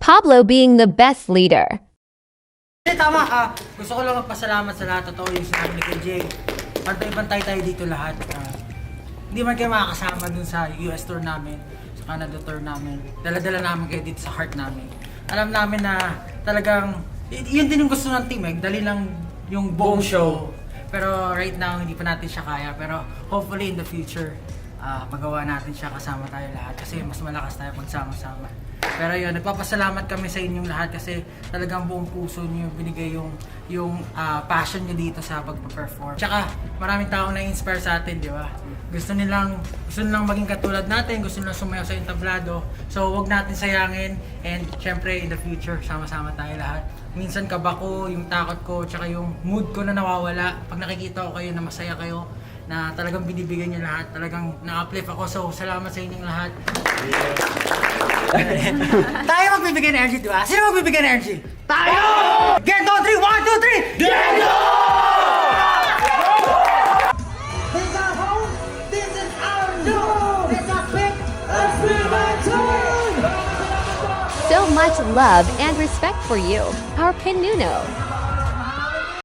Pablo being the best leader. Tama, gusto ko lang magpasalamat sa lahat. Totoo yung sinabi ni Kuya Jay. Pantay-pantay tayo dito lahat. Hindi man kayo makakasama dun sa US tour namin, sa Canada tour namin. Dala-dala namin kayo dito sa heart namin. Alam namin na talagang, yun din yung gusto ng team dali lang yung buong show. Pero right now, hindi pa natin siya kaya. Pero hopefully in the future, magawa natin siya kasama tayo lahat. Kasi mas malakas tayo pagsama-sama. Pero yun, nagpapasalamat kami sa inyong lahat kasi talagang buong puso niyo binigay yung passion niyo dito sa pagpa-perform. Tsaka maraming taong na-inspire sa atin, di ba? Gusto nilang maging katulad natin, gusto nilang sumayaw sa entablado. So wag natin sayangin and syempre in the future, sama-sama tayo lahat. Minsan kaba ko, yung takot ko, tsaka yung mood ko na nawawala. Pag nakikita ko kayo na masaya kayo, na talagang binibigyan niyo lahat, talagang na-uplift ako. So salamat sa inyong lahat. Tayo magbibigay ng energy, di ba? Sino magbibigay ng energy? Tayo! Gento 3! 1, 2, 3! Gento! This is our home. This is our dome. It's our pick. Let's be my team. So much love and respect for you, our Pinuno.